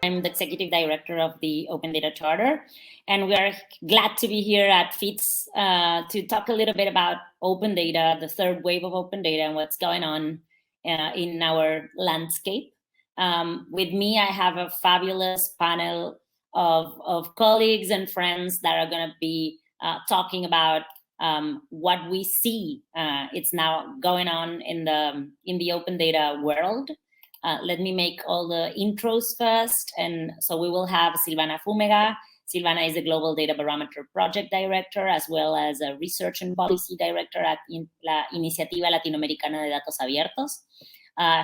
I'm the Executive Director of the Open Data Charter, and we are glad to be here at FITS to talk a little bit about open data, the third wave of open data, and what's going on in our landscape. With me, I have a fabulous panel of colleagues and friends that are going to be talking about what we see it's now going on in the open data world. Let me make all the intros first. And so we will have Silvana Fumega. Silvana is the Global Data Barometer Project Director, as well as a Research and Policy Director at la Iniciativa Latinoamericana de Datos Abiertos.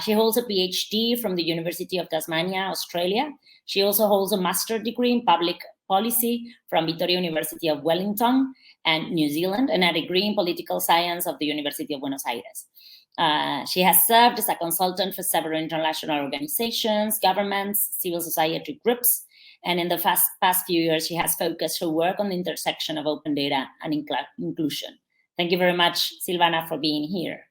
She holds a PhD from the University of Tasmania, Australia. She also holds a master's degree in public policy from Victoria University of Wellington and New Zealand, and a degree in political science of the University of Buenos Aires. She has served as a consultant for several international organizations, governments, civil society groups, and in the past few years, she has focused her work on the intersection of open data and inclusion. Thank you very much, Silvana, for being here.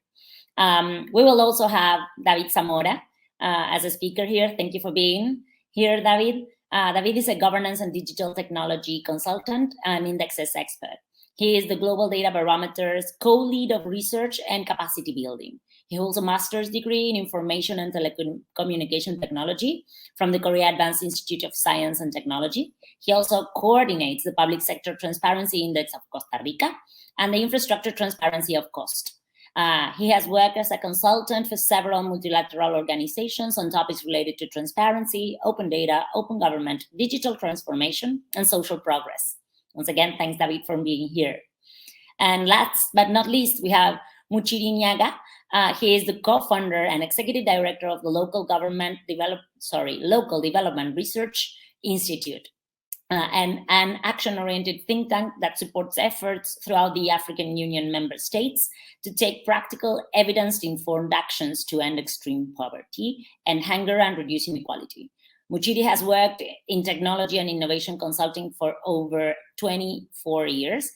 We will also have David Zamora as a speaker here. Thank you for being here, David. David is a governance and digital technology consultant and indexes expert. He is the Global Data Barometer's co-lead of research and capacity building. He holds a master's degree in information and telecommunication technology from the Korea Advanced Institute of Science and Technology. He also coordinates the Public Sector Transparency Index of Costa Rica and the Infrastructure Transparency of COST. He has worked as a consultant for several multilateral organizations on topics related to transparency, open data, open government, digital transformation, and social progress. Once again, thanks, David, for being here. And last but not least, we have Muchiri Nyaggah. He is the co-founder and executive director of the Local Development Research Institute, and an action-oriented think tank that supports efforts throughout the African Union member states to take practical, evidence-informed actions to end extreme poverty and hunger and reduce inequality. Muchiri has worked in technology and innovation consulting for over 24 years,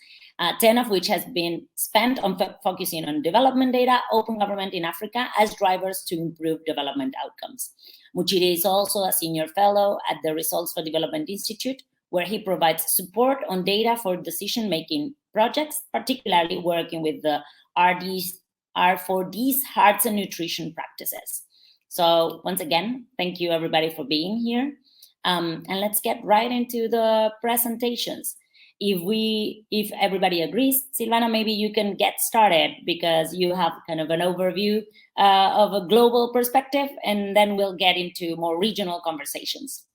10 of which has been spent on focusing on development data, open government in Africa as drivers to improve development outcomes. Muchiri is also a senior fellow at the Results for Development Institute, where he provides support on data for decision-making projects, particularly working with the R4D's hearts and nutrition practices. So once again, thank you everybody for being here. And let's get right into the presentations. If everybody agrees, Silvana, maybe you can get started because you have kind of an overview of a global perspective, and then we'll get into more regional conversations.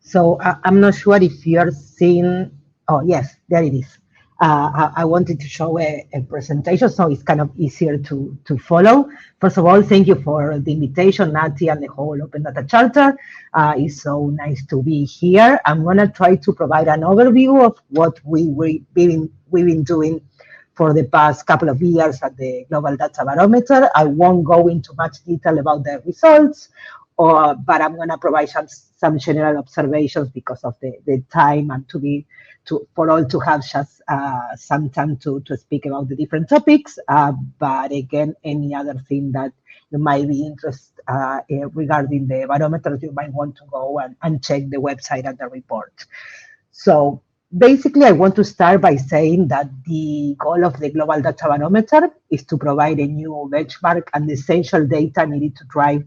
So I'm not sure if you're seeing, oh yes, there it is. I wanted to show a presentation, so it's kind of easier to follow. First of all, thank you for the invitation, Nati, and the whole Open Data Charter. It's so nice to be here. I'm gonna try to provide an overview of what we've been doing for the past couple of years at the Global Data Barometer. I won't go into much detail about the results, but I'm going to provide some general observations because of the time and for all to have just some time to speak about the different topics. But again, any other thing that you might be interested regarding the barometer, you might want to go and check the website and the report. So basically, I want to start by saying that the goal of the Global Data Barometer is to provide a new benchmark and essential data needed to drive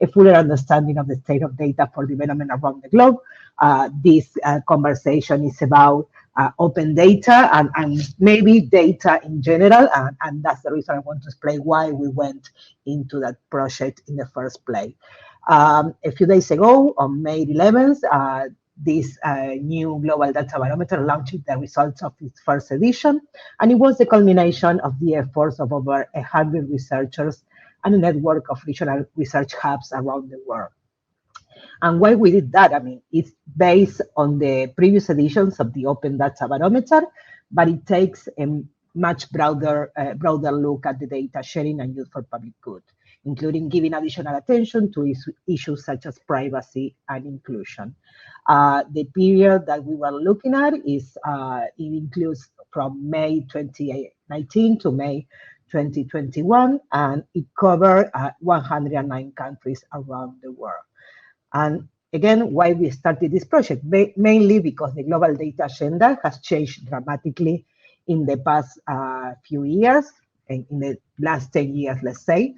a fuller understanding of the state of data for development around the globe. This conversation is about open data and maybe data in general, and that's the reason I want to explain why we went into that project in the first place. A few days ago, on May 11th, this new Global Data Barometer launched the results of its first edition, and it was the culmination of the efforts of over 100 researchers and a network of regional research hubs around the world. And why we did that, I mean, it's based on the previous editions of the Open Data Barometer, but it takes a much broader look at the data sharing and use for public good. including giving additional attention to issues such as privacy and inclusion. The period that we were looking at is, it includes from May 2019 to May 2021, and it covered 109 countries around the world. And again, why we started this project? Mainly because the global data agenda has changed dramatically in the past few years, in the last 10 years, let's say.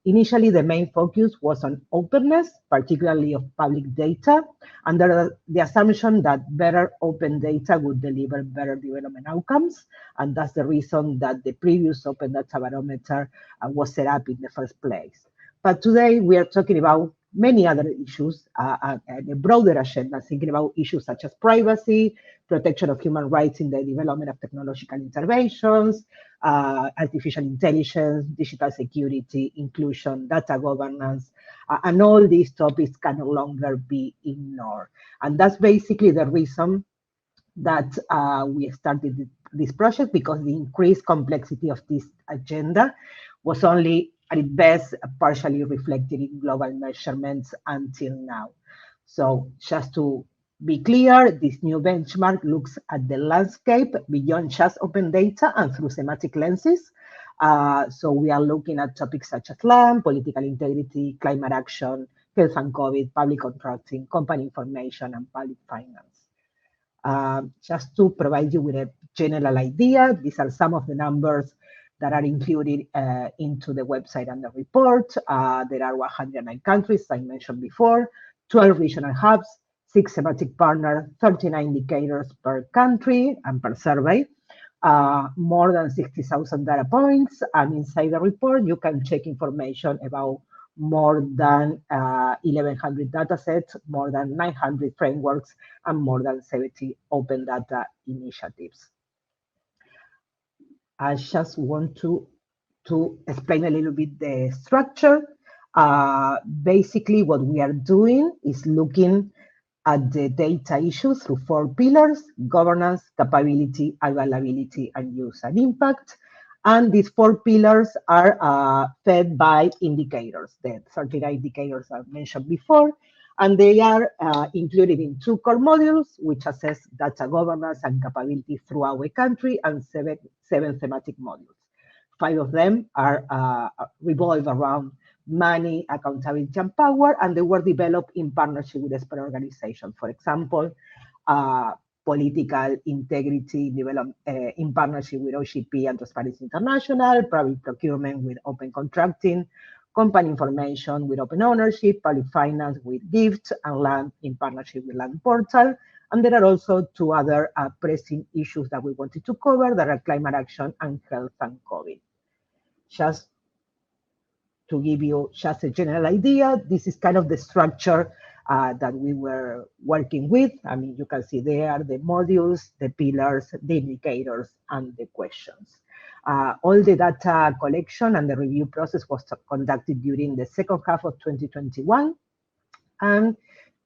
Initially, the main focus was on openness, particularly of public data, under the assumption that better open data would deliver better development outcomes. And that's the reason that the previous Open Data Barometer was set up in the first place. But today, we are talking about many other issues, and a broader agenda, thinking about issues such as privacy, protection of human rights in the development of technological interventions, artificial intelligence, digital security, inclusion, data governance, and all these topics can no longer be ignored. And that's basically the reason that we started this project, because the increased complexity of this agenda was only at its best partially reflected in global measurements until now. So just to be clear, this new benchmark looks at the landscape beyond just open data and through thematic lenses. So we are looking at topics such as land, political integrity, climate action, health and COVID, public contracting, company information, and public finance. Just to provide you with a general idea, these are some of the numbers that are included into the website and the report. There are 109 countries, I mentioned before, 12 regional hubs, 6 thematic partners, 39 indicators per country and per survey, more than 60,000 data points. And inside the report, you can check information about more than 1,100 data sets, more than 900 frameworks, and more than 70 open data initiatives. I just want to explain a little bit the structure. Basically, what we are doing is looking at the data issues through 4 pillars: governance, capability, availability, and use and impact. And these 4 pillars are fed by indicators, the 39 indicators I mentioned before. And they are included in 2 core modules, which assess data governance and capability throughout a country, and 7 thematic modules. 5 of them are revolve around money, accountability, and power, and they were developed in partnership with expert organizations. For example, political integrity developed in partnership with OGP and Transparency International, private procurement with open contracting, company information with open ownership, public finance with GIFT, and land in partnership with Land Portal. And there are also 2 other pressing issues that we wanted to cover, that are climate action and health and COVID. Just to give you just a general idea, this is kind of the structure that we were working with. I mean, you can see there the modules, the pillars, the indicators, and the questions. All the data collection and the review process was conducted during the second half of 2021. And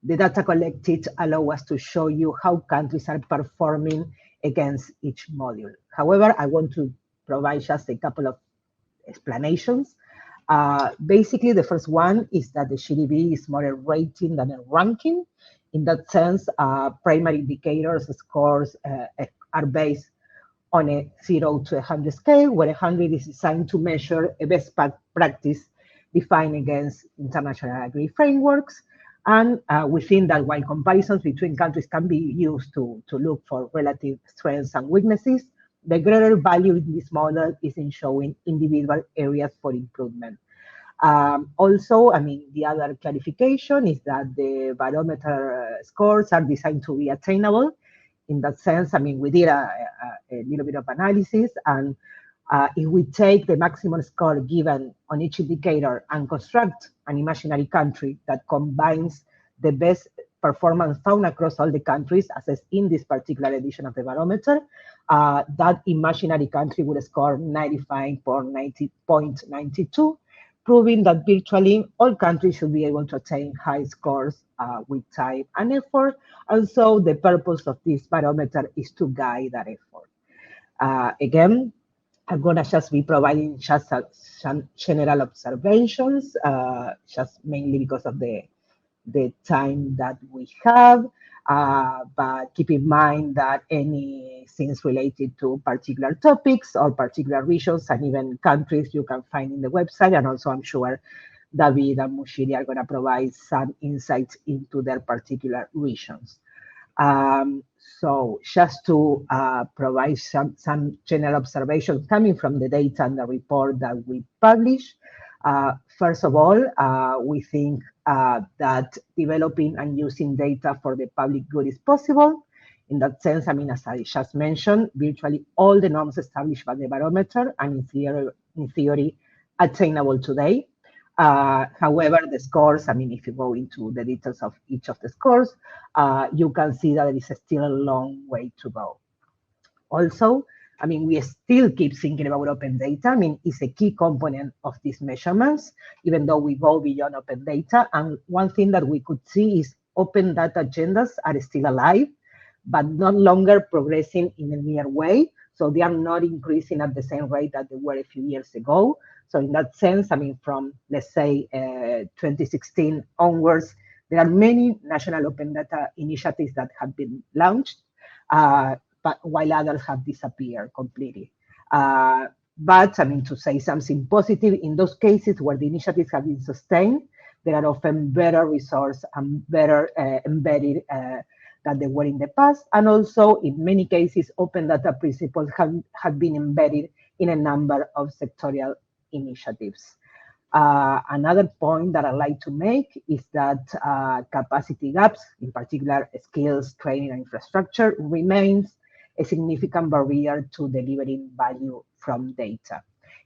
the data collected allow us to show you how countries are performing against each module. However, I want to provide just a couple of explanations. Basically, the first one is that the GDP is more a rating than a ranking. In that sense, primary indicators scores are based on a 0 to 100 scale, where 100 is designed to measure a best practice defined against international agreed frameworks. And we think that while comparisons between countries can be used to look for relative strengths and weaknesses, the greater value in this model is in showing individual areas for improvement. Also, I mean, the other clarification is that the barometer scores are designed to be attainable. In that sense, I mean, we did a little bit of analysis, and if we take the maximum score given on each indicator and construct an imaginary country that combines the best performance found across all the countries assessed in this particular edition of the barometer, that imaginary country would score 95.92, proving that virtually all countries should be able to attain high scores with time and effort. And so the purpose of this barometer is to guide that effort. Again, I'm gonna just be providing just some general observations, just mainly because of the time that we have. But keep in mind that any things related to particular topics or particular regions and even countries you can find in the website. And also, I'm sure David and Muchiri are going to provide some insights into their particular regions. So just to provide some general observations coming from the data and the report that we publish. First of all, we think that developing and using data for the public good is possible. In that sense, I mean, as I just mentioned, virtually all the norms established by the Barometro and in theory attainable today. However, the scores, I mean, if you go into the details of each of the scores, you can see that there is still a long way to go. Also, I mean, we still keep thinking about open data. I mean, it's a key component of these measurements, even though we go beyond open data. And one thing that we could see is open data agendas are still alive, but no longer progressing in a linear way. So they are not increasing at the same rate that they were a few years ago. So in that sense, I mean, from, let's say, 2016 onwards, there are many national open data initiatives that have been launched, but while others have disappeared completely. But I mean, to say something positive, in those cases where the initiatives have been sustained, there are often better resources and better embedded than they were in the past. And also, in many cases, open data principles have been embedded in a number of sectorial initiatives. Another point that I'd like to make is that capacity gaps, in particular skills, training, and infrastructure, remains a significant barrier to delivering value from data.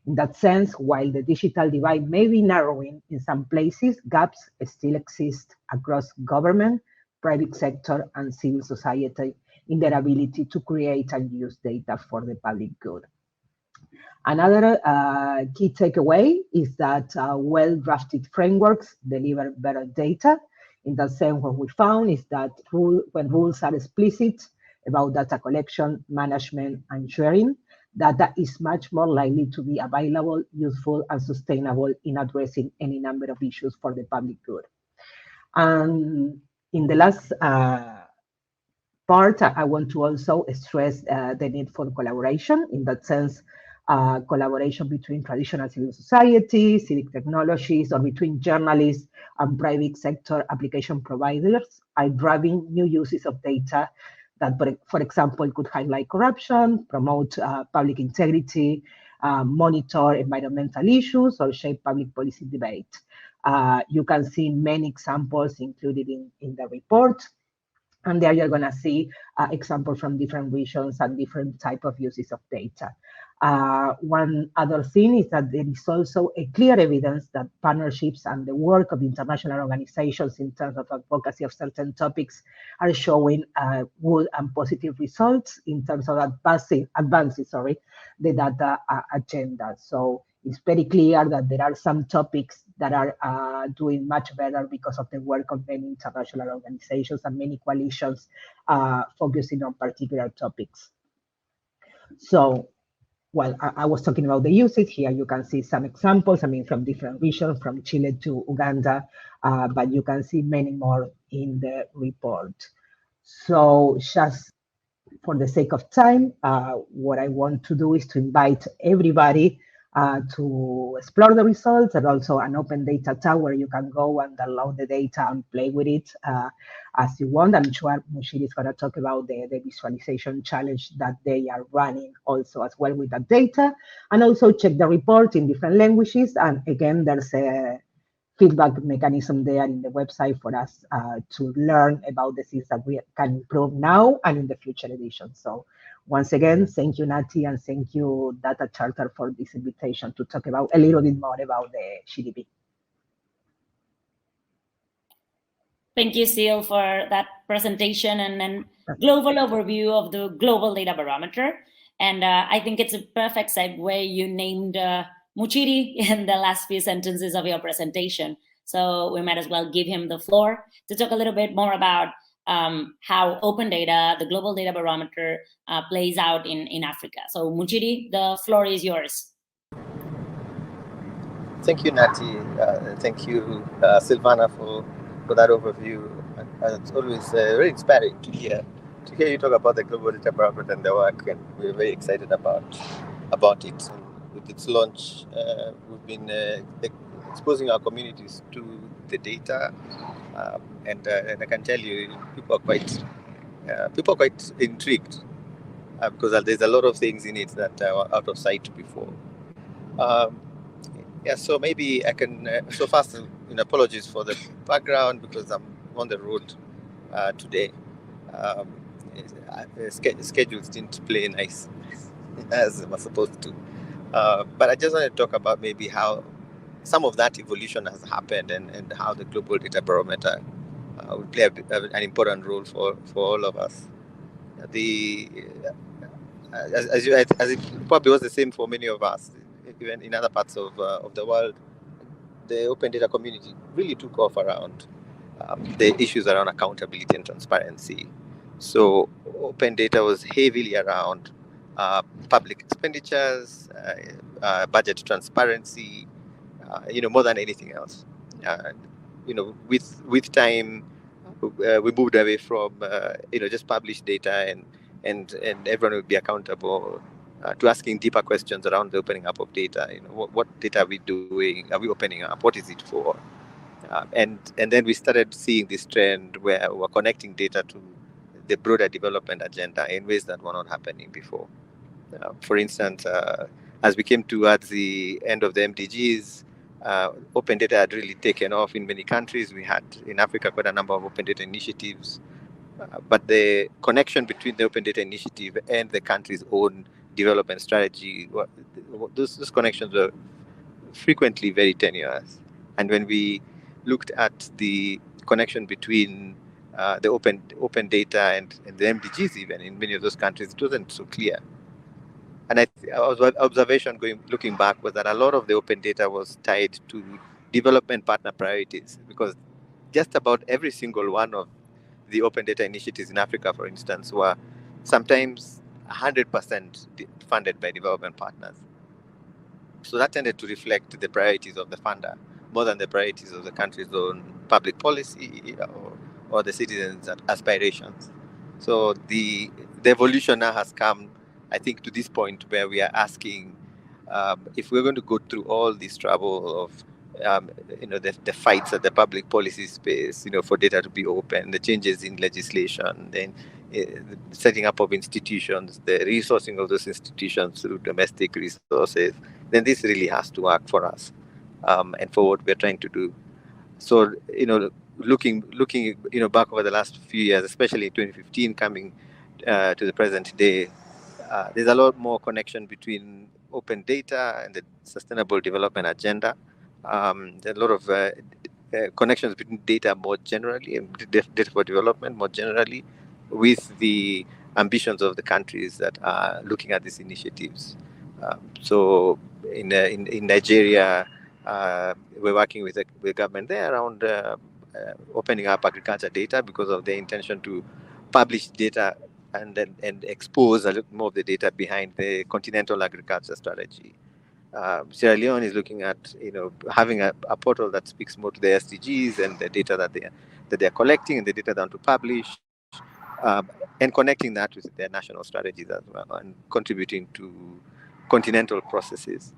In that sense, while the digital divide may be narrowing in some places, gaps still exist across government, private sector, and civil society in their ability to create and use data for the public good. Another key takeaway is that well-drafted frameworks deliver better data. In that sense, what we found is that when rules are explicit about data collection, management, and sharing, data is much more likely to be available, useful, and sustainable in addressing any number of issues for the public good. And in the last part, I want to also stress the need for collaboration. In that sense, collaboration between traditional civil society, civic technologies, or between journalists and private sector application providers are driving new uses of data that, for example, could highlight corruption, promote public integrity, monitor environmental issues, or shape public policy debate. You can see many examples included in the report. And there you're going to see examples from different regions and different type of uses of data. One other thing is that there is also a clear evidence that partnerships and the work of international organizations in terms of advocacy of certain topics are showing good and positive results in terms of advancing the data agenda. So it's very clear that there are some topics that are doing much better because of the work of many international organizations and many coalitions focusing on particular topics. So, well, I was talking about the usage. Here you can see some examples, I mean, from different regions, from Chile to Uganda, but you can see many more in the report. So just for the sake of time, what I want to do is to invite everybody to explore the results, and also an open data tab where you can go and download the data and play with it as you want. I'm sure Muchiri is going to talk about the visualization challenge that they are running also as well with that data, and also check the report in different languages. And again, there's a feedback mechanism there in the website for us to learn about the things that we can improve now and in the future editions. So once again, thank you, Nati, and thank you, Data Charter, for this invitation to talk about a little bit more about the GDP. Thank you, Sil, for that presentation and then global overview of the Global Data Barometer. And I think it's a perfect segue. You named Muchiri in the last few sentences of your presentation. So we might as well give him the floor to talk a little bit more about how open data, the global data barometer, plays out in Africa. So Muchiri, the floor is yours. Thank you, Nati. Thank you, Silvana, for that overview. It's always very inspiring to hear you talk about the global data barometer and the work, and we're very excited about it. And with its launch, we've been exposing our communities to the data, and I can tell you, people are quite intrigued because there's a lot of things in it that are out of sight before. Yeah, so maybe I can. So first, apologies for the background because I'm on the road today. Schedules didn't play nice as I was supposed to. But I just want to talk about maybe how some of that evolution has happened and how the global data barometer will play an important role for all of us. As it probably was the same for many of us, even in other parts of the world, the open data community really took off around the issues around accountability and transparency. So open data was heavily around public expenditures, budget transparency, more than anything else. With time, we moved away from just published data and everyone would be accountable to asking deeper questions around the opening up of data. What data are we doing? Are we opening up? What is it for? And then we started seeing this trend where we're connecting data to the broader development agenda in ways that were not happening before. For instance, as we came towards the end of the MDGs, open data had really taken off in many countries. We had in Africa quite a number of open data initiatives. But the connection between the Open Data Initiative and the country's own development strategy, those connections were frequently very tenuous. And when we looked at the connection between the open data and the MDGs, even in many of those countries, it wasn't so clear. And our observation looking back was that a lot of the open data was tied to development partner priorities, because just about every single one of the open data initiatives in Africa, for instance, were sometimes 100% funded by development partners. So that tended to reflect the priorities of the funder more than the priorities of the country's own public policy or the citizens' aspirations. So the evolution now has come, I think, to this point where we are asking if we're going to go through all this trouble of the fights at the public policy space, for data to be open, the changes in legislation, then the setting up of institutions, the resourcing of those institutions through domestic resources, then this really has to work for us and for what we're trying to do. So, looking back over the last few years, especially 2015 coming to the present day, there's a lot more connection between open data and the sustainable development agenda. There's a lot of connections between data more generally and data for development more generally with the ambitions of the countries that are looking at these initiatives. So in Nigeria, we're working with the government there around opening up agriculture data because of their intention to publish data and expose a little more of the data behind the continental agriculture strategy. Sierra Leone is looking at having a portal that speaks more to the SDGs and the data that they're collecting and the data they want to publish, and connecting that with their national strategies as well, and contributing to continental processes.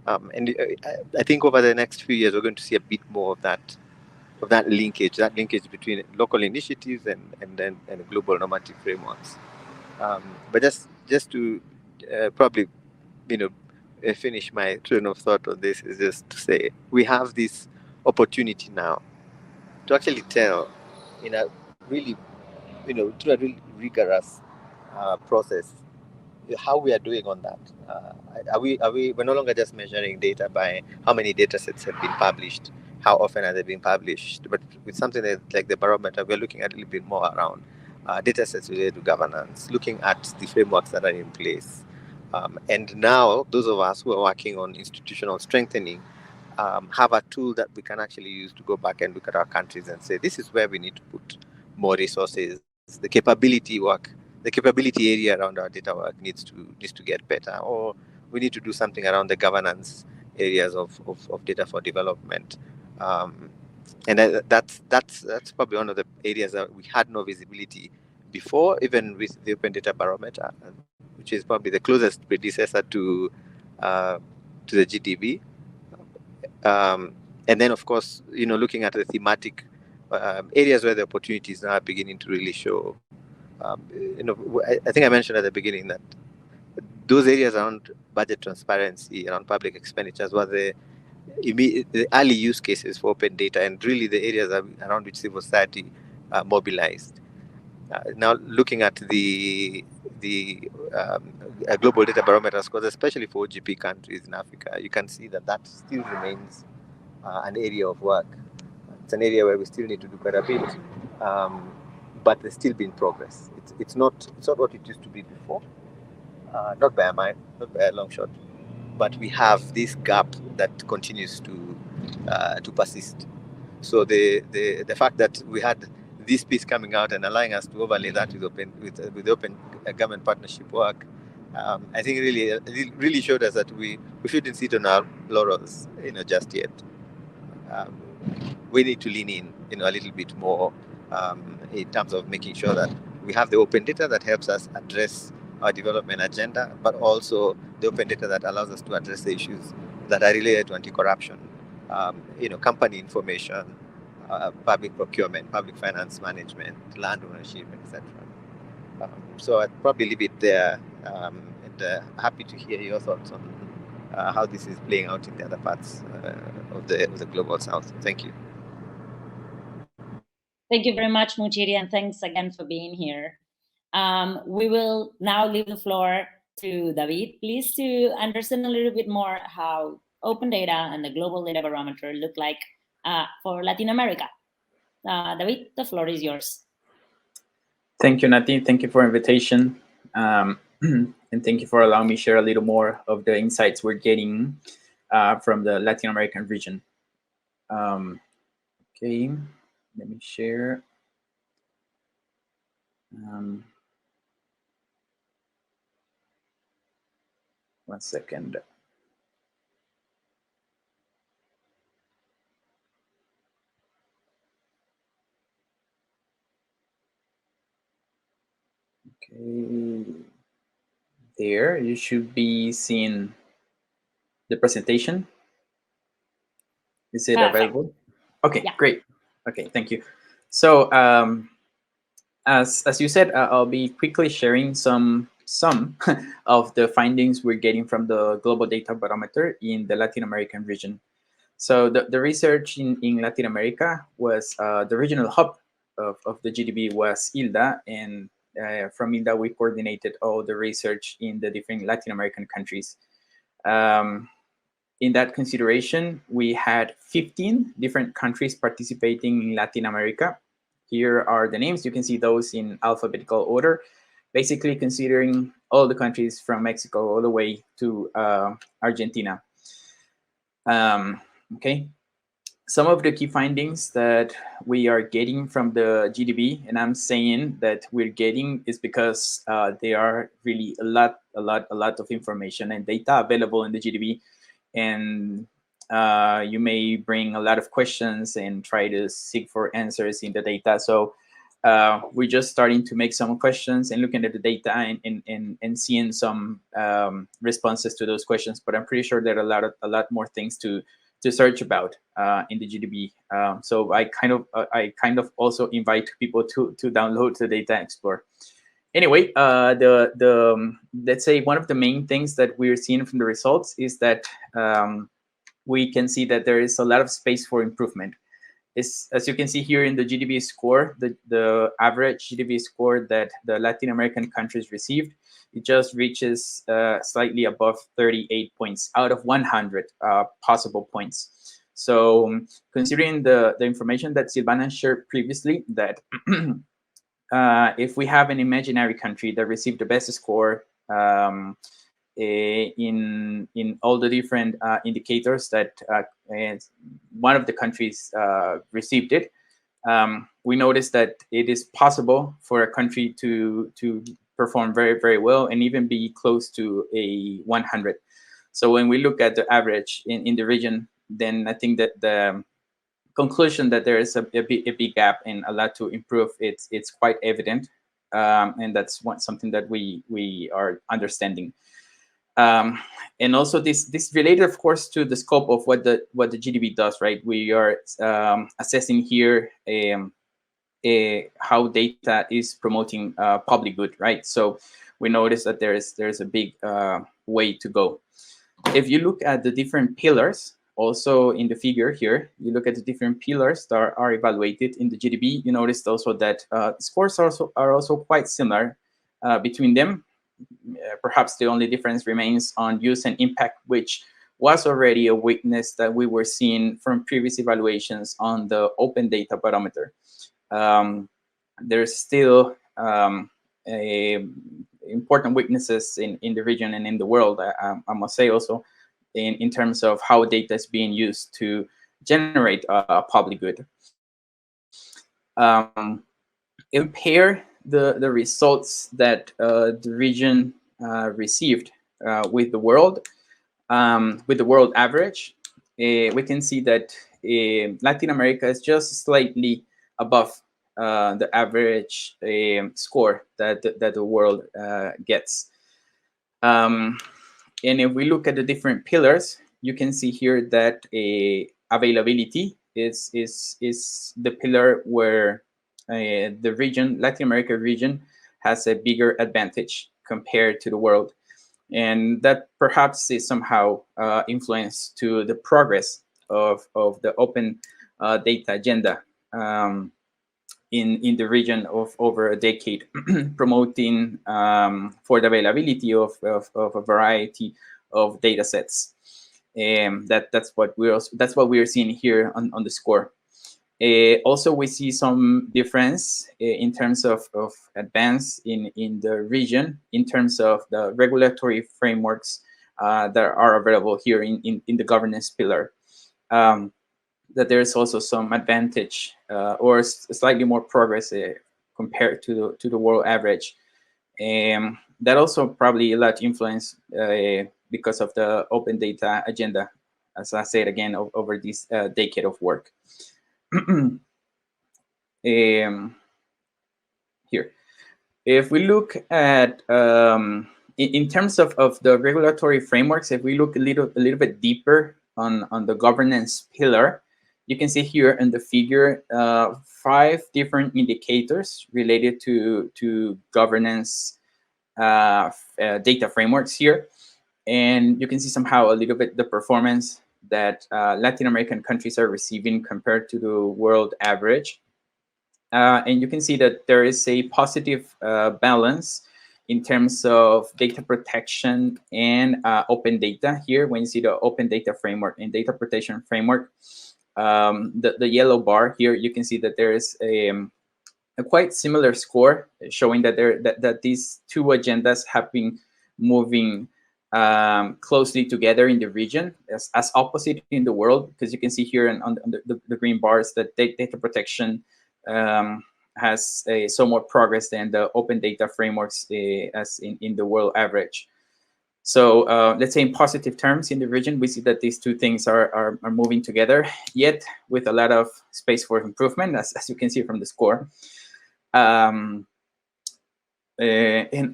And I think over the next few years we're going to see a bit more of that linkage between local initiatives and global normative frameworks. But just to probably finish my train of thought on this is just to say we have this opportunity now to actually tell in a really through a really rigorous process how we are doing on that. We're no longer just measuring data by how many data sets have been published, how often are they being published, but with something like the barometer, we're looking at a little bit more around data sets related to governance, looking at the frameworks that are in place. And now those of us who are working on institutional strengthening have a tool that we can actually use to go back and look at our countries and say, this is where we need to put more resources. The capability area around our data work needs to get better, or we need to do something around the governance areas of data for development. And that's probably one of the areas that we had no visibility before, even with the Open Data Barometer, which is probably the closest predecessor to the GDB. And then, of course, looking at the thematic areas where the opportunities now are beginning to really show. I think I mentioned at the beginning that those areas around budget transparency, around public expenditures, were the early use cases for open data, and really the areas around which civil society mobilized. Now, looking at the global data barometer scores, especially for OGP countries in Africa, you can see that still remains an area of work. It's an area where we still need to do quite a bit, but there's still been progress. It's not what it used to be before, not by a mile, not by a long shot, but we have this gap that continues to persist. So the fact that we had this piece coming out and allowing us to overlay that with the open government partnership work, I think really showed us that we shouldn't sit on our laurels, just yet. We need to lean in, a little bit more in terms of making sure that we have the open data that helps us address our development agenda, but also the open data that allows us to address the issues that are related to anti-corruption, company information, public procurement, public finance management, land ownership, etc. So I'd probably leave it there, and happy to hear your thoughts on how this is playing out in the other parts of the global south. Thank you. Thank you very much, Muchiri, and thanks again for being here. We will now leave the floor to David, please, to understand a little bit more how open data and the global data barometer look like for Latin America. David, the floor is yours. Thank you, Nati. Thank you for the invitation. And thank you for allowing me to share a little more of the insights we're getting from the Latin American region. Okay, let me share. One second. Okay, there you should be seeing the presentation. Is it available? Okay, yeah. Great. Okay, thank you. So as you said, I'll be quickly sharing some of the findings we're getting from the Global Data Barometer in the Latin American region. So the research in Latin America was the regional hub of the GDB was ILDA, and from ILDA we coordinated all the research in the different Latin American countries. In that consideration, we had 15 different countries participating in Latin America. Here are the names. You can see those in alphabetical order, basically considering all the countries from Mexico all the way to Argentina. Okay. Some of the key findings that we are getting from the GDB, and I'm saying that we're getting is because there are really a lot of information and data available in the GDB, and you may bring a lot of questions and try to seek for answers in the data. So we're just starting to make some questions and looking at the data and seeing some responses to those questions. But I'm pretty sure there are a lot more things to search about in the GDB. So I kind of also invite people to download the data and explore. Anyway, let's say one of the main things that we're seeing from the results is that we can see that there is a lot of space for improvement. As you can see here in the GDB score, the average GDB score that the Latin American countries received, it just reaches slightly above 38 points out of 100 possible points. So considering the information that Silvana shared previously, that if we have an imaginary country that received the best score in all the different indicators that one of the countries received it, we noticed that it is possible for a country to perform very, very well and even be close to a 100. So when we look at the average in the region, then I think that the conclusion that there is a big gap and a lot to improve, it's quite evident. And that's something that we are understanding. And also this related, of course, to the scope of what the GDP does, right? We are assessing here how data is promoting public good, right? So we notice that there's a big way to go. If you look at the different pillars, also in the figure here, you look at the different pillars that are evaluated in the GDP. You notice also that scores are also quite similar between them. Perhaps the only difference remains on use and impact, which was already a weakness that we were seeing from previous evaluations on the open data barometer. There's still important weaknesses in the region and in the world, I must say, also in terms of how data is being used to generate public good. Compare the results that the region received with the world average. We can see that Latin America is just slightly above the average score that the world gets. And if we look at the different pillars, you can see here that availability is the pillar where the region, Latin America region, has a bigger advantage compared to the world. And that perhaps is somehow influenced to the progress of the open data agenda in the region of over a decade, promoting for the availability of a variety of data sets. That's what we're seeing here on the score. Also, we see some difference in terms of advance in the region in terms of the regulatory frameworks that are available here in the governance pillar. That there's also some advantage or slightly more progress compared to the world average. That also probably a lot influence because of the open data agenda, as I said again, over this decade of work. Here, if we look at in terms of the regulatory frameworks, if we look a little bit deeper on the governance pillar, you can see here in the figure 5 different indicators related to governance data frameworks here, and you can see somehow a little bit the performance that Latin American countries are receiving compared to the world average. And you can see that there is a positive balance in terms of data protection and open data here. When you see the open data framework and data protection framework, the yellow bar here, you can see that there is a quite similar score showing that that these two agendas have been moving closely together in the region as opposite in the world, because you can see here on the green bars that data protection has so more progress than the open data frameworks as in the world average. So let's say in positive terms in the region, we see that these two things are moving together, yet with a lot of space for improvement, as you can see from the score. And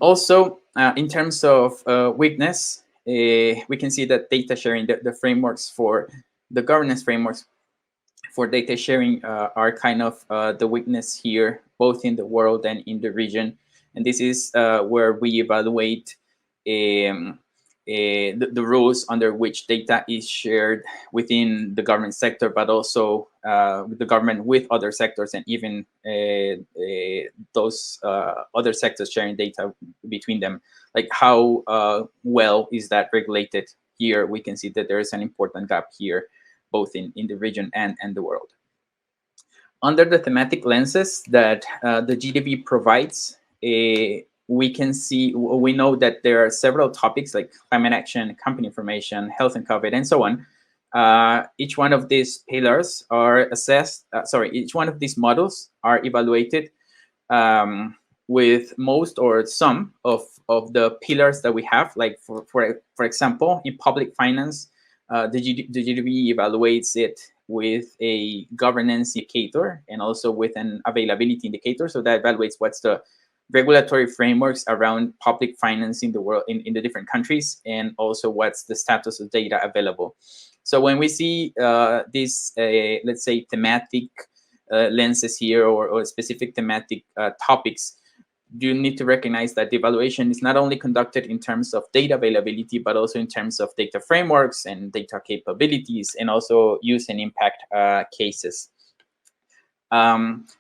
also in terms of weakness, we can see that data sharing, the frameworks for the governance frameworks for data sharing are kind of the weakness here, both in the world and in the region. And this is where we evaluate the rules under which data is shared within the government sector, but also with the government with other sectors, and even those other sectors sharing data between them. Like how well is that regulated? Here we can see that there is an important gap here, both in the region and the world. Under the thematic lenses that the GDP provides, we know that there are several topics like climate action, company information, health and COVID, and so on, Each one of these pillars are assessed, each one of these models are evaluated with most or some of the pillars that we have. Like for example, in public finance, the GDP evaluates it with a governance indicator and also with an availability indicator. So that evaluates what's the regulatory frameworks around public finance in the world, in the different countries, and also what's the status of data available. So when we see these, let's say, thematic lenses here, or specific thematic topics, you need to recognize that the evaluation is not only conducted in terms of data availability, but also in terms of data frameworks and data capabilities, and also use and impact cases.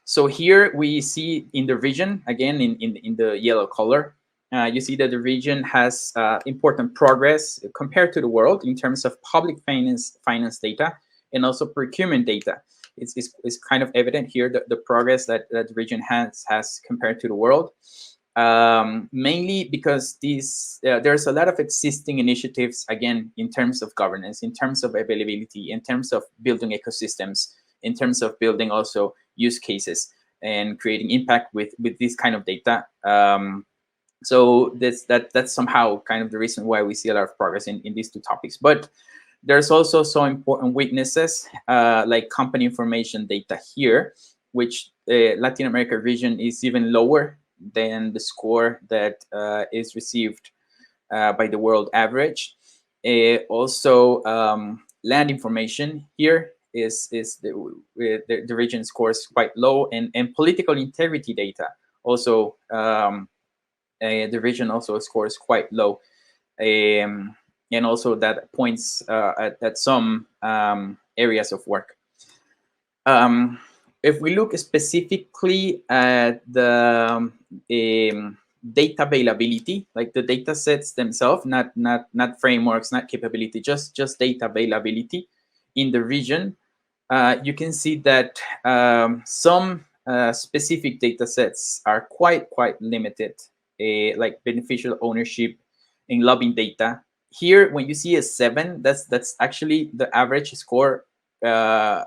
So here we see in the region, again, in the yellow color, you see that the region has important progress compared to the world in terms of public finance data and also procurement data. It's kind of evident here that the progress that the region has compared to the world, mainly because there's a lot of existing initiatives, again, in terms of governance, in terms of availability, in terms of building ecosystems, in terms of building also use cases and creating impact with this kind of data. So that's somehow kind of the reason why we see a lot of progress in these two topics. But there's also some important weaknesses, like company information data here, which Latin America region is even lower than the score that is received by the world average. Also, land information here is the region scores quite low, and political integrity data also, the region also scores quite low. And also that points at some areas of work. If we look specifically at the data availability, like the data sets themselves, not frameworks, not capability, just data availability in the region, you can see that some specific data sets are quite limited, like beneficial ownership in lobbying data. Here, when you see a 7, that's actually the average score on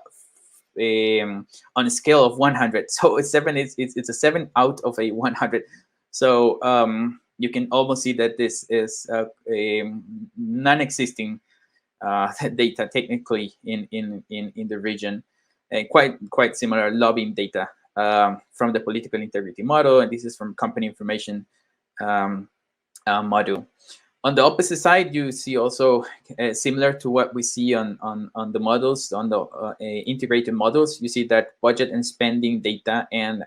a scale of 100. So a 7 it's a 7 out of a 100. So you can almost see that this is a non-existing data technically in the region, and quite similar lobbying data from the political integrity model, and this is from company information model. On the opposite side, you see also similar to what we see on the models, on the integrated models, you see that budget and spending data and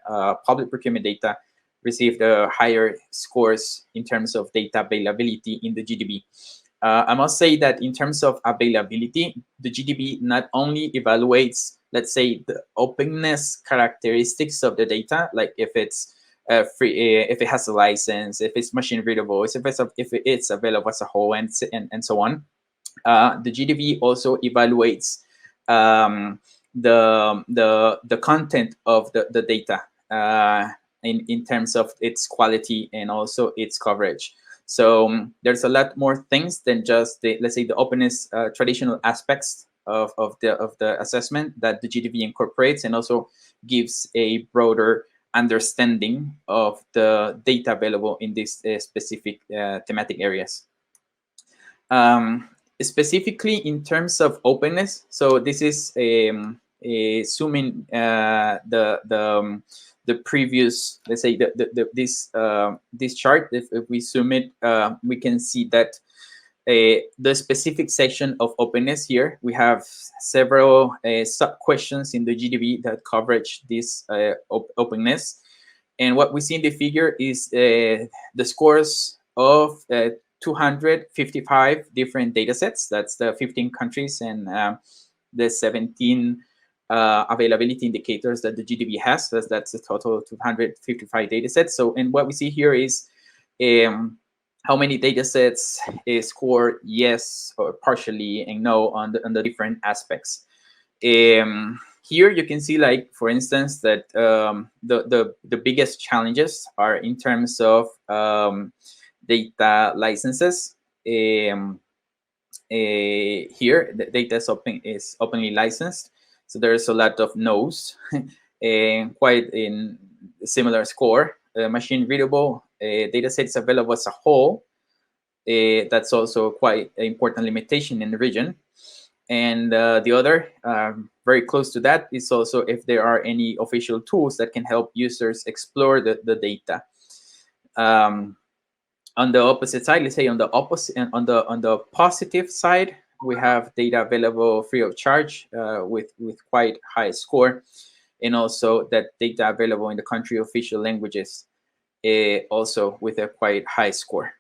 public procurement data received higher scores in terms of data availability in the GDP. I must say that in terms of availability, the GDP not only evaluates, let's say, the openness characteristics of the data, like if it's free, if it has a license, if it's machine readable, if it's available as a whole, and so on. The GDP also evaluates the content of the data in terms of its quality and also its coverage. So there's a lot more things than just let's say the openness traditional aspects of the assessment that the GDP incorporates, and also gives a broader understanding of the data available in these specific thematic areas. Specifically in terms of openness, so this is zooming the previous, let's say this chart. If we zoom it, we can see that the specific section of openness here, we have several sub questions in the GDP that coverage this openness. And what we see in the figure is the scores of 255 different data sets. That's the 15 countries and the 17 availability indicators that the GDP has. That's a total of 255 data sets. So, and what we see here is how many data sets score yes or partially and no on the different aspects. Here you can see, like, for instance, that the biggest challenges are in terms of data licenses. here, the data is openly licensed, so there's a lot of no's, and quite in similar score. Machine readable data sets available as a whole. That's also quite an important limitation in the region. And the other, very close to that, is also if there are any official tools that can help users explore the data. On the opposite side, let's say on the opposite, on the positive side, we have data available free of charge with quite high score, and also that data available in the country official languages, also with a quite high score.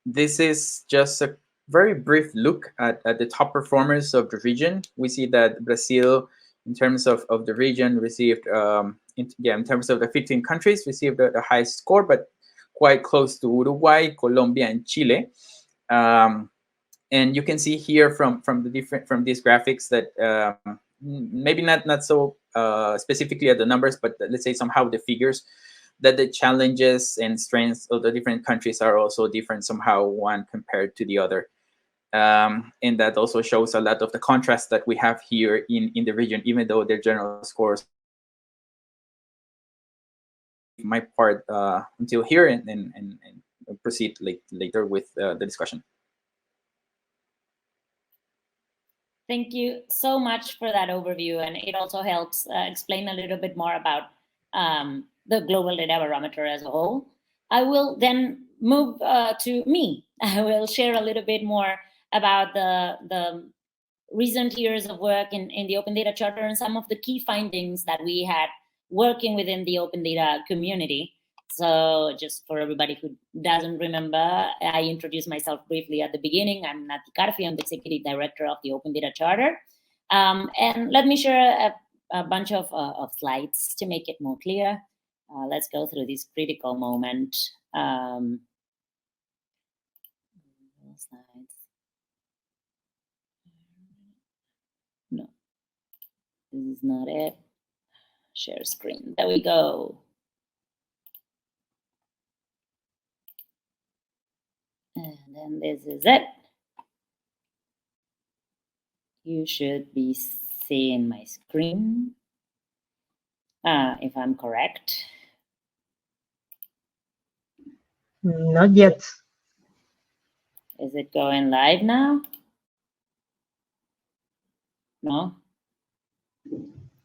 This is just a very brief look at the top performers of the region. We see that Brazil, in terms of the region, received, in terms of the 15 countries, received the highest score, but quite close to Uruguay, Colombia, and Chile. And you can see here from these graphics that maybe not so specifically at the numbers, but let's say somehow the figures, that the challenges and strengths of the different countries are also different somehow, one compared to the other. And that also shows a lot of the contrast that we have here in the region, even though their general scores. My part until here, and proceed later with the discussion. Thank you so much for that overview, and it also helps explain a little bit more about the Global Data Barometer as a whole. I will then move to me. I will share a little bit more about the recent years of work in the Open Data Charter and some of the key findings that we had working within the open data community. So just for everybody who doesn't remember, I introduced myself briefly at the beginning. I'm Natalia Carfi. I'm the Executive Director of the Open Data Charter. And let me share a bunch of slides to make it more clear. Let's go through this critical moment. Slides. No, this is not it. Share screen. There we go. And then this is it. You should be seeing my screen, if I'm correct. Not yet. Is it going live now? No?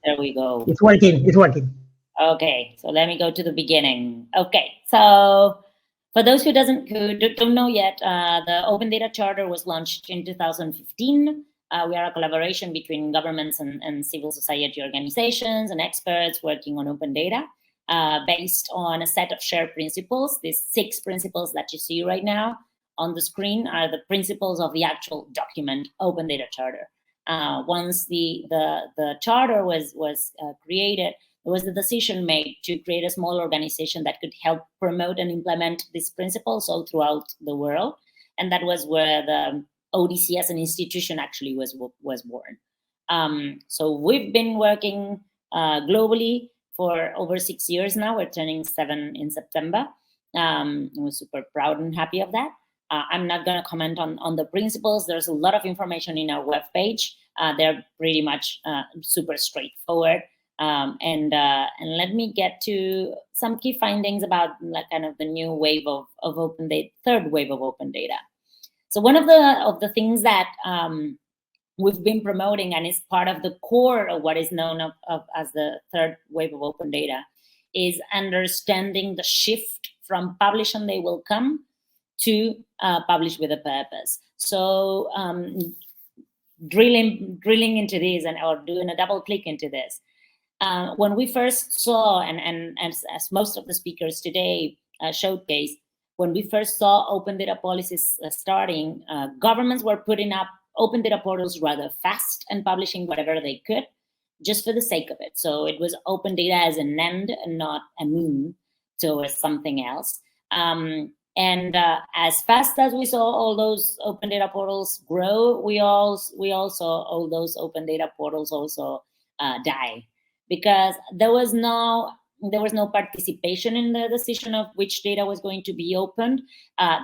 There we go. It's working. It's working. Okay, so let me go to the beginning. Okay, so for those who don't know yet, the Open Data Charter was launched in 2015. We are a collaboration between governments and civil society organizations and experts working on open data based on a set of shared principles. These 6 principles that you see right now on the screen are the principles of the actual document, Open Data Charter. Once the charter was created, there was the decision made to create a small organization that could help promote and implement these principles all throughout the world. And that was where the ODC as an institution actually was born. So we've been working globally for over 6 years now. We're turning 7 in September. We're super proud and happy of that. I'm not going to comment on the principles. There's a lot of information in our webpage. They're pretty much super straightforward. And let me get to some key findings about kind of the new wave of open data, third wave of open data. So one of the things that we've been promoting, and is part of the core of what is known as the third wave of open data, is understanding the shift from publish and they will come to publish with a purpose. So drilling into this or doing a double click into this. When we first saw, and as most of the speakers today showcased, when we first saw open data policies starting, governments were putting up open data portals rather fast and publishing whatever they could, just for the sake of it. So it was open data as an end and not a mean towards something else. And as fast as we saw all those open data portals grow, we all saw all those open data portals also die, because there was no there was no participation in the decision of which data was going to be opened.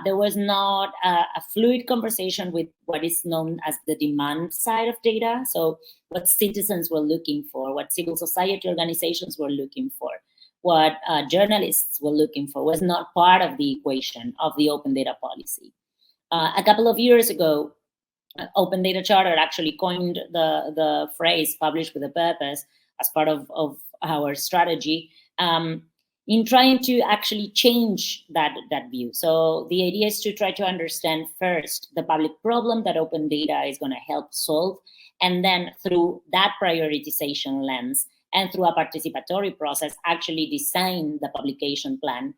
There was not a fluid conversation with what is known as the demand side of data. So what citizens were looking for, what civil society organizations were looking for, what journalists were looking for was not part of the equation of the open data policy. A couple of years ago, Open Data Charter actually coined the phrase "publish with a purpose" as part of our strategy, in trying to actually change that view. So the idea is to try to understand first the public problem that open data is going to help solve, and then through that prioritization lens and through a participatory process, actually design the publication plan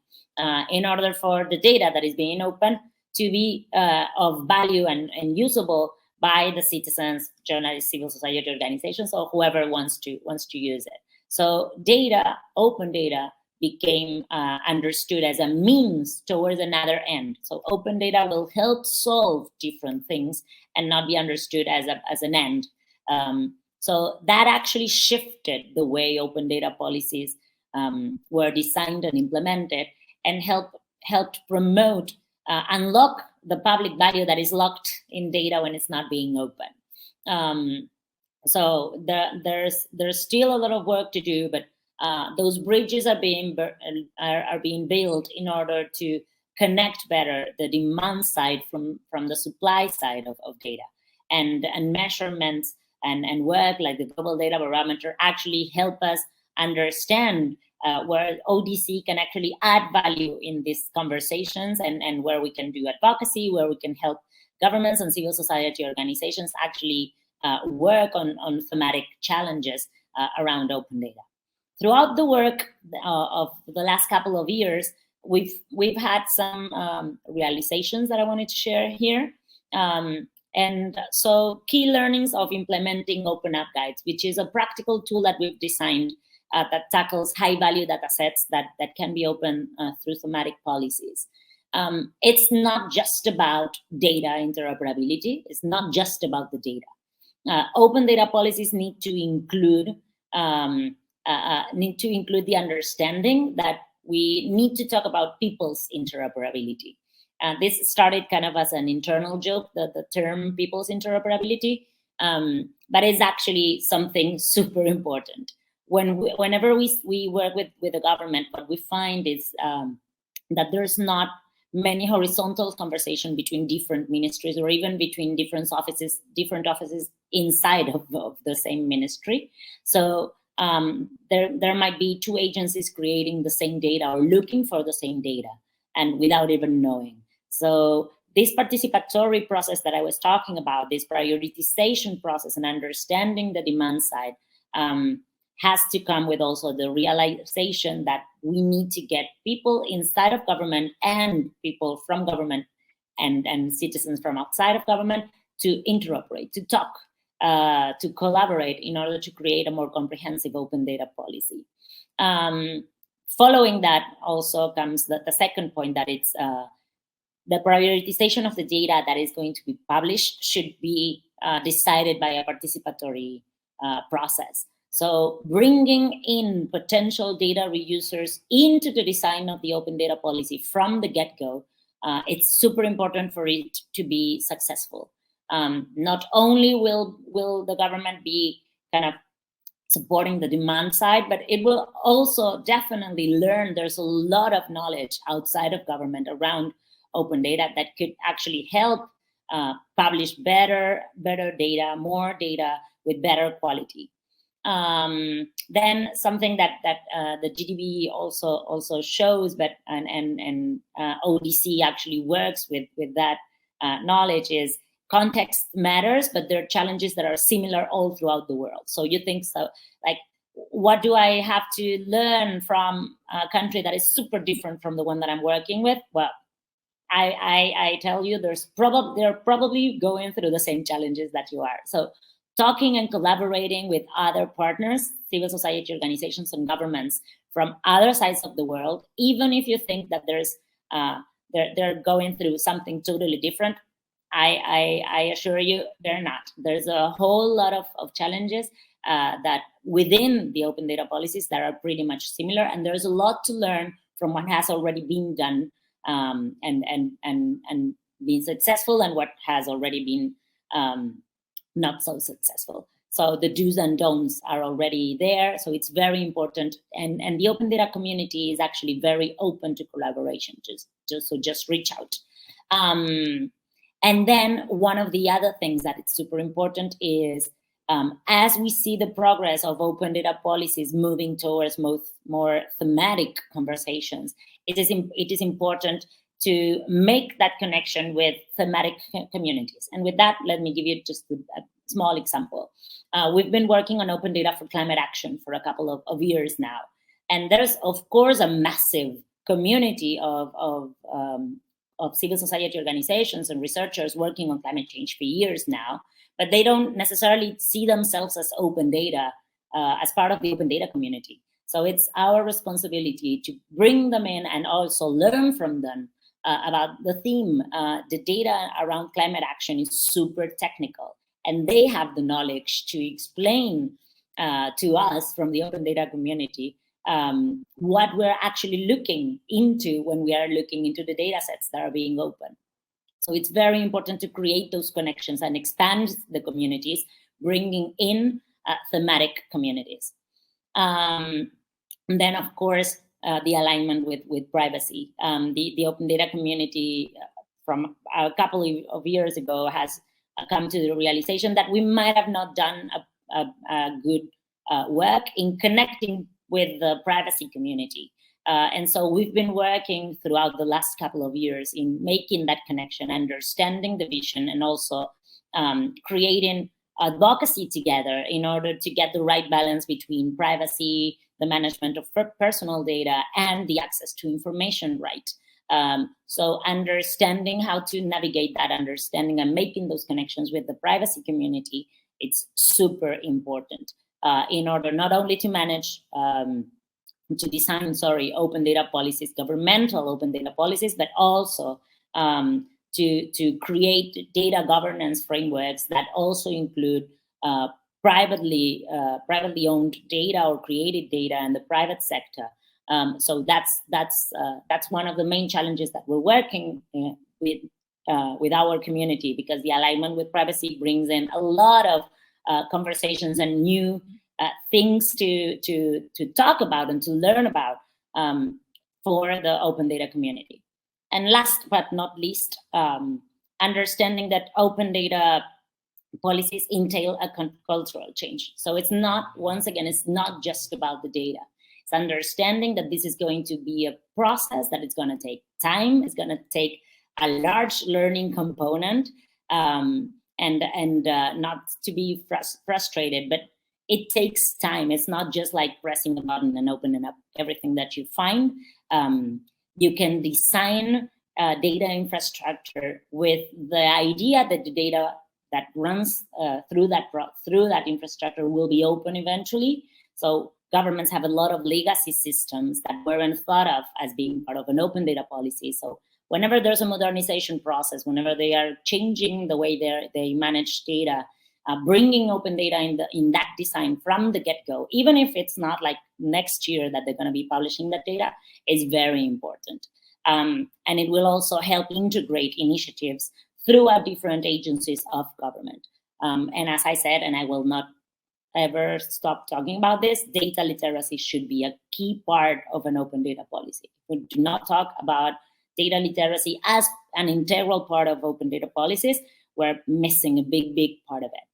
in order for the data that is being opened to be of value and usable by the citizens, journalists, civil society organizations, or whoever wants to use it. So data, open data, became understood as a means towards another end. So open data will help solve different things and not be understood as an end. So that actually shifted the way open data policies were designed and implemented, and helped promote, unlock the public value that is locked in data when it's not being open. So there's still a lot of work to do, but those bridges are being built in order to connect better the demand side from the supply side of data, and measurements and work like the Global Data Barometro actually help us understand where ODC can actually add value in these conversations, and where we can do advocacy, where we can help governments and civil society organizations actually work on thematic challenges around open data. Throughout the work of the last couple of years, we've had some realizations that I wanted to share here. And so key learnings of implementing Open Up Guides, which is a practical tool that we've designed that tackles high-value data sets that can be open through thematic policies. It's not just about data interoperability. It's not just about the data. Open data policies need to include the understanding that we need to talk about people's interoperability. This started kind of as an internal joke, the term people's interoperability, but it's actually something super important. Whenever we work with the government, what we find is that there's not many horizontal conversation between different ministries, or even between different offices inside of the same ministry. So there might be two agencies creating the same data or looking for the same data, and without even knowing. So this participatory process that I was talking about, this prioritization process and understanding the demand side, has to come with also the realization that we need to get people inside of government and people from government and citizens from outside of government to interoperate, to talk, to collaborate in order to create a more comprehensive open data policy. Following that also comes the second point, that it's the prioritization of the data that is going to be published should be decided by a participatory process. So bringing in potential data reusers into the design of the open data policy from the get-go, it's super important for it to be successful. Not only will the government be kind of supporting the demand side, but it will also definitely learn there's a lot of knowledge outside of government around open data that could actually help publish better data, more data with better quality. Then something that the GDB also shows, but and ODC actually works with that knowledge, is context matters, but there are challenges that are similar all throughout the world. So you think, so like, what do I have to learn from a country that is super different from the one that I'm working with? Well, I tell you, they're probably going through the same challenges that you are. So talking and collaborating with other partners, civil society organizations and governments from other sides of the world, even if you think that they're going through something totally different, I assure you they're not. There's a whole lot of challenges, that within the open data policies that are pretty much similar, and there's a lot to learn from what has already been done and been successful, and what has already been not so successful. So the do's and don'ts are already there. So it's very important. And the open data community is actually very open to collaboration. Just reach out. And then one of the other things that is super important is as we see the progress of open data policies moving towards more thematic conversations, it is important to make that connection with thematic communities. And with that, let me give you just a small example. We've been working on open data for climate action for a couple of years now. And there's, of course, a massive community of civil society organizations and researchers working on climate change for years now, but they don't necessarily see themselves as open data, as part of the open data community. So it's our responsibility to bring them in and also learn from them about the theme. The data around climate action is super technical, and they have the knowledge to explain to us from the open data community what we're actually looking into when we are looking into the data sets that are being open. So it's very important to create those connections and expand the communities, bringing in thematic communities. And then, of course, the alignment with privacy. The open data community from a couple of years ago has come to the realization that we might have not done a good work in connecting with the privacy community. And so we've been working throughout the last couple of years in making that connection, understanding the vision, and also creating advocacy together in order to get the right balance between privacy, the management of personal data, and the access to information right. So understanding how to navigate that understanding and making those connections with the privacy community, it's super important in order not only to manage, to design, open data policies, governmental open data policies, but also to create data governance frameworks that also include privately owned data or created data in the private sector. So that's one of the main challenges that we're working with our community, because the alignment with privacy brings in a lot of conversations and new things to talk about and to learn about for the open data community. And last but not least, understanding that open data policies entail a cultural change. So it's not, once again, it's not just about the data. It's understanding that this is going to be a process, that it's going to take time, it's going to take a large learning component, and not to be frustrated, but it takes time. It's not just like pressing a button and opening up everything that you find. You can design data infrastructure with the idea that the data that runs through that infrastructure will be open eventually. So governments have a lot of legacy systems that weren't thought of as being part of an open data policy. So whenever there's a modernization process, whenever they are changing the way they manage data, bringing open data in that design from the get-go, even if it's not like next year that they're going to be publishing that data, is very important. And it will also help integrate initiatives throughout different agencies of government. And as I said, and I will not ever stop talking about this, data literacy should be a key part of an open data policy. We do not talk about data literacy as an integral part of open data policies. We're missing a big, big part of it.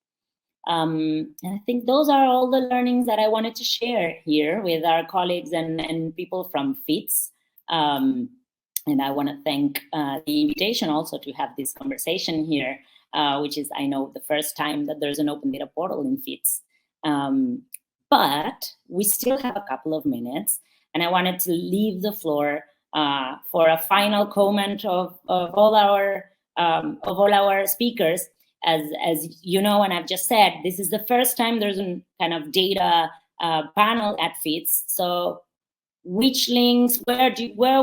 And I think those are all the learnings that I wanted to share here with our colleagues and people from FITS. And I want to thank the invitation also to have this conversation here, which is, I know, the first time that there's an open data portal in FITS. But we still have a couple of minutes, and I wanted to leave the floor for a final comment of all our speakers. As you know, and I've just said, this is the first time there's a kind of data panel at FITS. So which links, where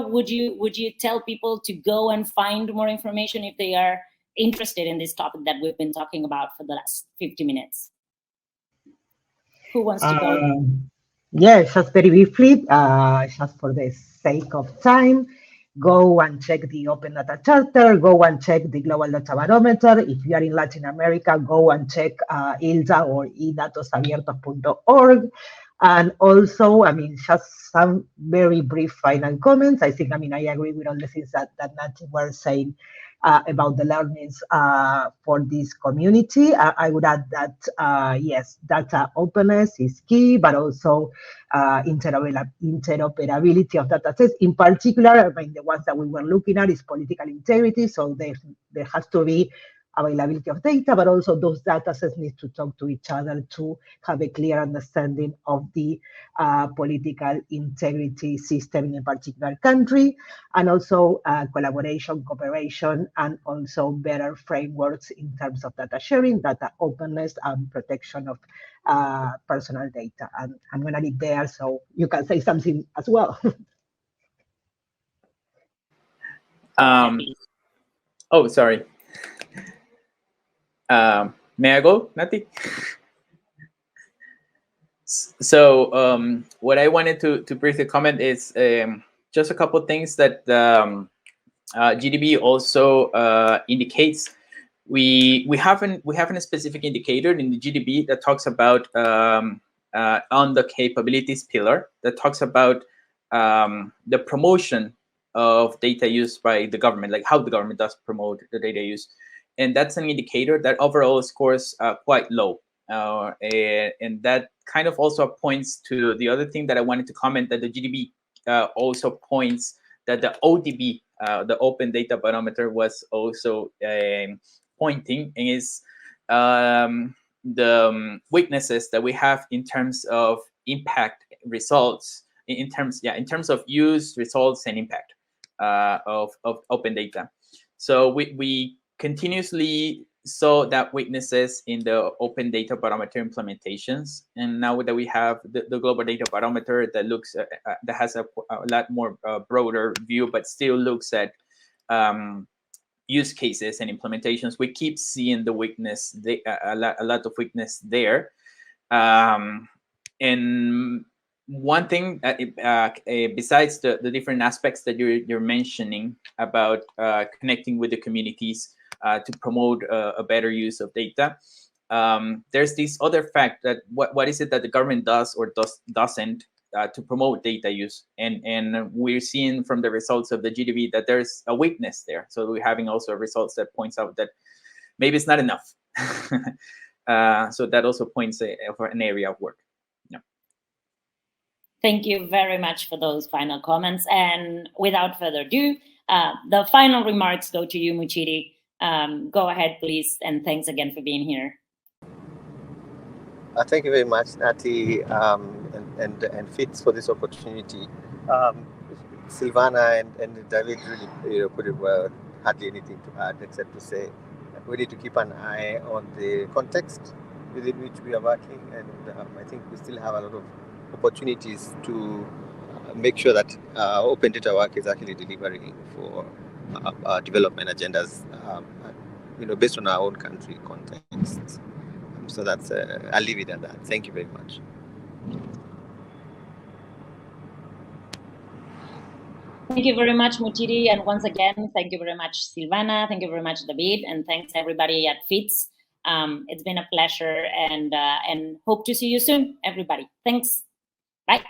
would you tell people to go and find more information if they are interested in this topic that we've been talking about for the last 50 minutes? Who wants to go? Yeah, just very briefly, just for the sake of time, go and check the Open Data Charter, go and check the Global Data Barometer. If you are in Latin America, go and check ILDA or datosabiertos.org. And also, I mean, just some very brief final comments. I think, I mean, I agree with all the things that Nati were saying about the learnings for this community. I would add that, yes, data openness is key, but also interoperability of data sets. In particular, I mean, the ones that we were looking at is political integrity, so there has to be availability of data, but also those data sets need to talk to each other to have a clear understanding of the political integrity system in a particular country, and also collaboration, cooperation, and also better frameworks in terms of data sharing, data openness, and protection of personal data. And I'm going to leave there so you can say something as well. Oh, sorry. May I go, Nati? So what I wanted to briefly comment is just a couple of things that GDB also indicates. We haven't a specific indicator in the GDB that talks about on the capabilities pillar that talks about the promotion of data use by the government, like how the government does promote the data use. And that's an indicator that overall scores quite low. And that kind of also points to the other thing that I wanted to comment, that the GDB also points that the ODB, the Open Data Barometer, was also pointing is the weaknesses that we have in terms of impact results, in terms of use, results, and impact of open data. So we continuously saw that weaknesses in the Open Data Barometer implementations, and now that we have the Global Data Barometer that looks that has a lot more broader view, but still looks at use cases and implementations, we keep seeing the weakness, a lot of weakness there. And one thing besides the different aspects that you're mentioning about connecting with the communities to promote a better use of data, there's this other fact that what is it that the government does or doesn't to promote data use, and we're seeing from the results of the GDB that there's a weakness there. So we're having also results that points out that maybe it's not enough. So that also points for an area of work. Yeah. Thank you very much for those final comments. And without further ado, the final remarks go to you, Muchiri. Go ahead, please, and thanks again for being here. Thank you very much, Nati, and Fitz, for this opportunity. Silvana and David really put it well. Hardly anything to add except to say we need to keep an eye on the context within which we are working, and I think we still have a lot of opportunities to make sure that open data work is actually delivering for our development agendas, based on our own country context. So that's I'll leave it at that. Thank you very much. Thank you very much, Muchiri, and once again, thank you very much, Silvana. Thank you very much, David, and thanks everybody at FITS. It's been a pleasure, and hope to see you soon, everybody. Thanks. Bye.